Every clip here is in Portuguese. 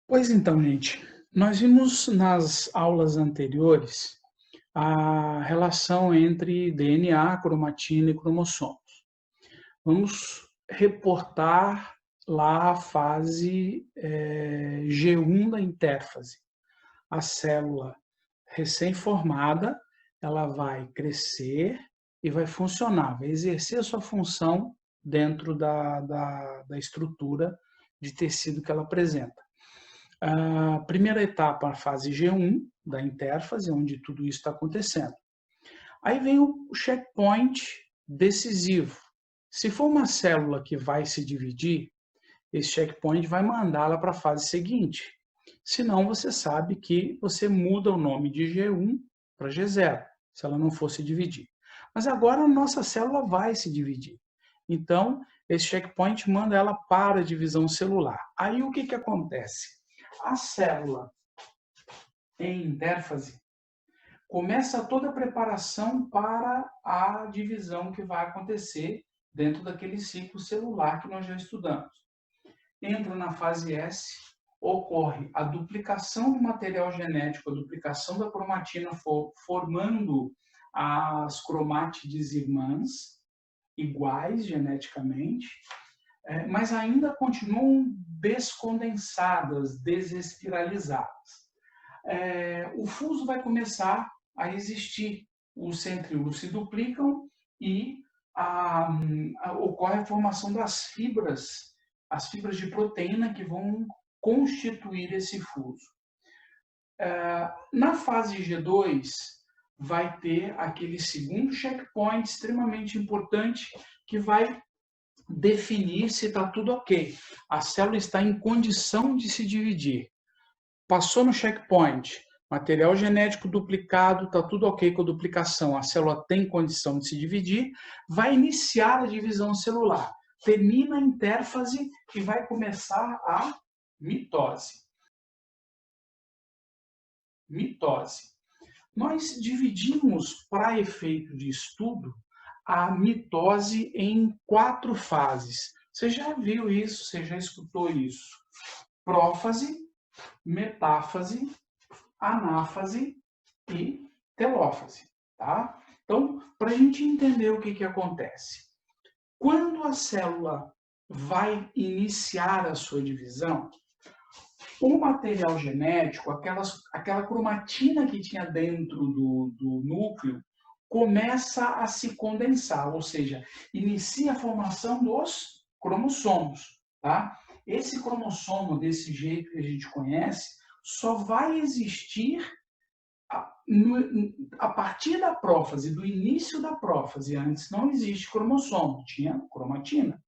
Pois então, gente, nós vimos nas aulas anteriores a relação entre DNA, cromatina e cromossomos. Vamos reportar lá a fase G1 da intérfase. A célula recém-formada, ela vai crescer e vai funcionar, vai exercer a sua função dentro da estrutura de tecido que ela apresenta. A primeira etapa, a fase G1 da intérfase, onde tudo isso está acontecendo. Aí vem o checkpoint decisivo. Se for uma célula que vai se dividir, esse checkpoint vai mandá-la para a fase seguinte. Senão, você sabe que você muda o nome de G1 para G0, se ela não fosse dividir. Mas agora a nossa célula vai se dividir. Então, esse checkpoint manda ela para a divisão celular. Aí o que acontece? A célula em intérfase começa toda a preparação para a divisão que vai acontecer dentro daquele ciclo celular que nós já estudamos. Entra na fase S, ocorre a duplicação do material genético, a duplicação da cromatina, formando as cromátides irmãs, iguais geneticamente, mas ainda continuam descondensadas, desespiralizadas. O fuso vai começar a existir, os centríolos se duplicam e ocorre a formação das fibras, as fibras de proteína que vão constituir esse fuso. Na fase G2, vai ter aquele segundo checkpoint extremamente importante que vai definir se está tudo ok. A célula está em condição de se dividir. Passou no checkpoint, material genético duplicado, está tudo ok com a duplicação, a célula tem condição de se dividir, vai iniciar a divisão celular. Termina a intérfase e vai começar a mitose. Mitose. Nós dividimos, para efeito de estudo, a mitose em 4 fases. Você já viu isso, você já escutou isso. Prófase, metáfase, anáfase e telófase. Tá? Então, para a gente entender o que acontece. Quando a célula vai iniciar a sua divisão, o material genético, aquela cromatina que tinha dentro do núcleo, começa a se condensar, ou seja, inicia a formação dos cromossomos. Tá? Esse cromossomo, desse jeito que a gente conhece, só vai existir a partir da prófase, do início da prófase. Antes não existe cromossomo, tinha cromatina.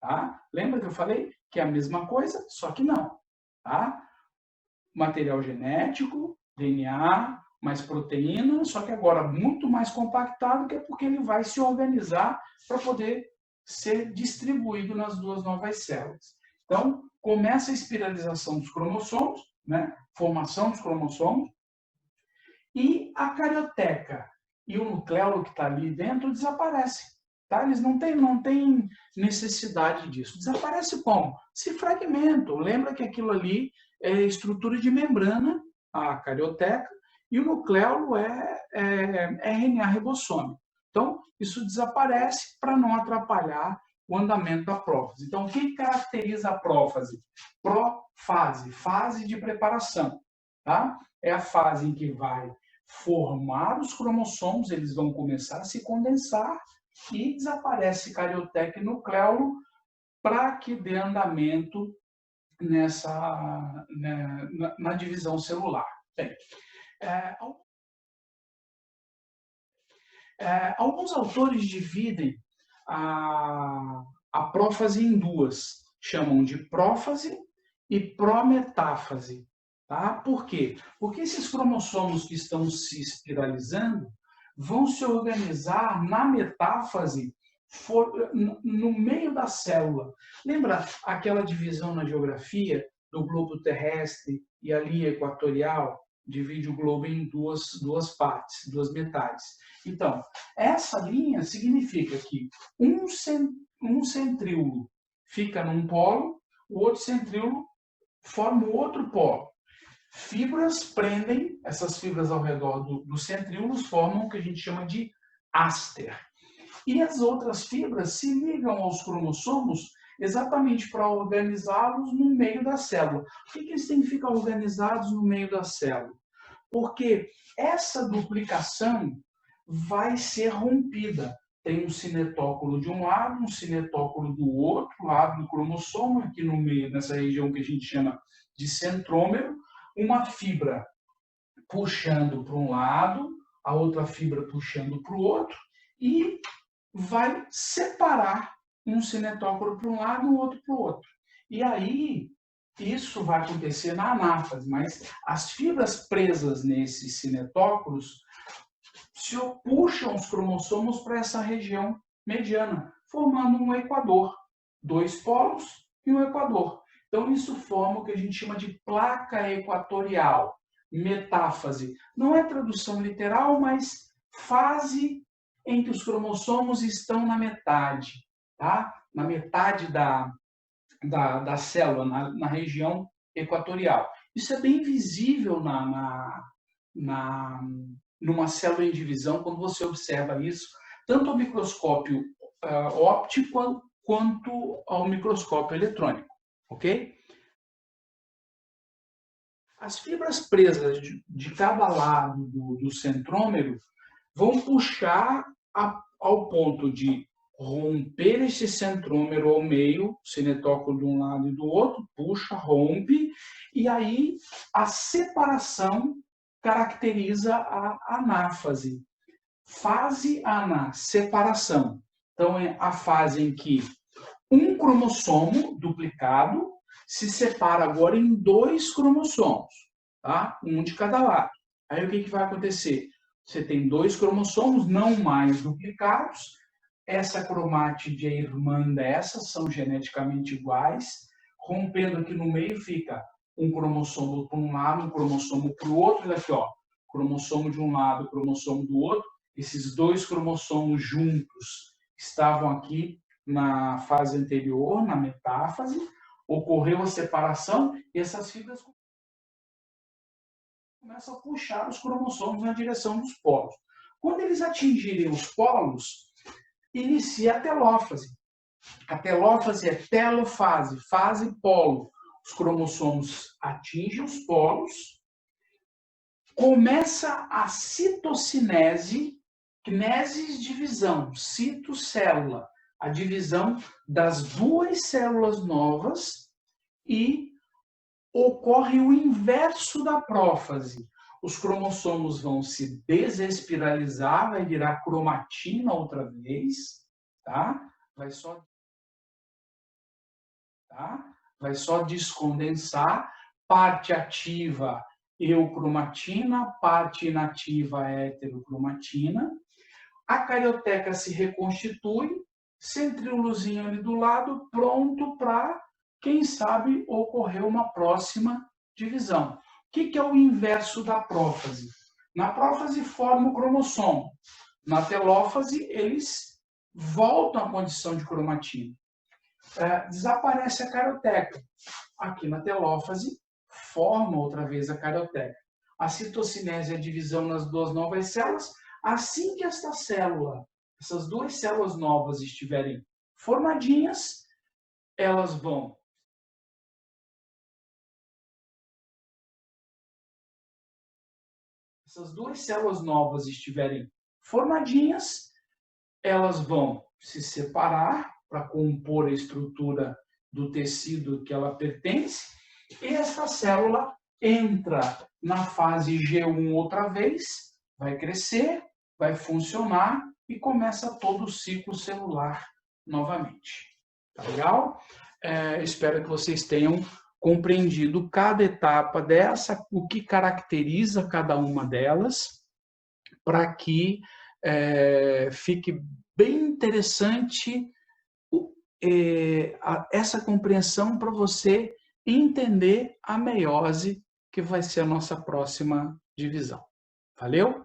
Tá? Lembra que eu falei que é a mesma coisa, só que não. Tá? Material genético, DNA, mais proteína, só que agora muito mais compactado, que é porque ele vai se organizar para poder ser distribuído nas duas novas células. Então, começa a espiralização dos cromossomos, né? Formação dos cromossomos, e a carioteca e o nucleolo que está ali dentro desaparecem. Tá? Eles não têm necessidade disso. Desaparece como? Se fragmentam. Lembra que aquilo ali é estrutura de membrana, a carioteca, e o nucleolo é RNA ribossômico. Então, isso desaparece para não atrapalhar o andamento da prófase. Então, o que caracteriza a prófase? Profase, fase de preparação. Tá? É a fase em que vai formar os cromossomos, eles vão começar a se condensar e desaparece carioteca e nucleolo para que dê andamento na divisão celular. Bem, é, alguns autores dividem a prófase em duas, chamam de prófase e prometáfase. Tá? Por quê? Porque esses cromossomos que estão se espiralizando vão se organizar na metáfase no meio da célula. Lembra aquela divisão na geografia do globo terrestre e a linha equatorial? Divide o globo em duas partes, duas metades. Então, essa linha significa que um centríolo fica num polo, o outro centríolo forma o outro polo. Fibras prendem, essas fibras ao redor dos centríolos formam o que a gente chama de áster. E as outras fibras se ligam aos cromossomos exatamente para organizá-los no meio da célula. Por que eles têm que ficar organizados no meio da célula? Porque essa duplicação vai ser rompida. Tem um cinetóculo de um lado, um cinetóculo do outro lado do cromossomo, aqui no meio, nessa região que a gente chama de centrômero, uma fibra puxando para um lado, a outra fibra puxando para o outro, e vai separar um cinetóculo para um lado e o outro para o outro. E aí, isso vai acontecer na anáfase, mas as fibras presas nesses cinetóculos se puxam os cromossomos para essa região mediana, formando um equador. 2 polos e um equador. Então, isso forma o que a gente chama de placa equatorial, metáfase. Não é tradução literal, mas fase em que os cromossomos estão na metade, tá? Na metade da célula, na região equatorial. Isso é bem visível numa célula em divisão, quando você observa isso, tanto ao microscópio óptico quanto ao microscópio eletrônico, ok? As fibras presas de cada lado do centrômero vão puxar ao ponto de romper esse centrômero ao meio, cinetóculo de um lado e do outro, puxa, rompe, e aí a separação caracteriza a anáfase. Fase aná, separação. Então, é a fase em que um cromossomo duplicado se separa agora em 2 cromossomos, tá? Um de cada lado. Aí o que vai acontecer? Você tem 2 cromossomos, não mais duplicados. Essa cromátide é irmã dessa, são geneticamente iguais. Rompendo aqui no meio fica um cromossomo para um lado, um cromossomo para o outro. E aqui, ó, cromossomo de um lado, cromossomo do outro. Esses 2 cromossomos juntos estavam aqui na fase anterior, na metáfase. Ocorreu a separação e essas fibras começam a puxar os cromossomos na direção dos polos. Quando eles atingirem os polos, inicia a telófase. A telófase é telofase, fase polo. Os cromossomos atingem os polos, começa a citocinese, kinesis divisão, citocélula, a divisão das 2 células novas, e ocorre o inverso da prófase. Os cromossomos vão se desespiralizar, vai virar cromatina outra vez, tá? Vai só descondensar, parte ativa eucromatina, parte inativa heterocromatina. A carioteca se reconstitui, centríolozinho ali do lado, pronto para, quem sabe, ocorrer uma próxima divisão. O que é o inverso da prófase? Na prófase forma o cromossomo. Na telófase, eles voltam à condição de cromatina. Desaparece a carioteca. Aqui na telófase, forma outra vez a carioteca. A citocinese é a divisão nas 2 novas células. Assim que esta célula, essas 2 células novas estiverem formadinhas, elas vão se separar para compor a estrutura do tecido que ela pertence, e essa célula entra na fase G1 outra vez, vai crescer, vai funcionar e começa todo o ciclo celular novamente. Tá legal? Espero que vocês tenham compreendido cada etapa dessa, o que caracteriza cada uma delas, para que fique bem interessante essa compreensão para você entender a meiose, que vai ser a nossa próxima divisão. Valeu?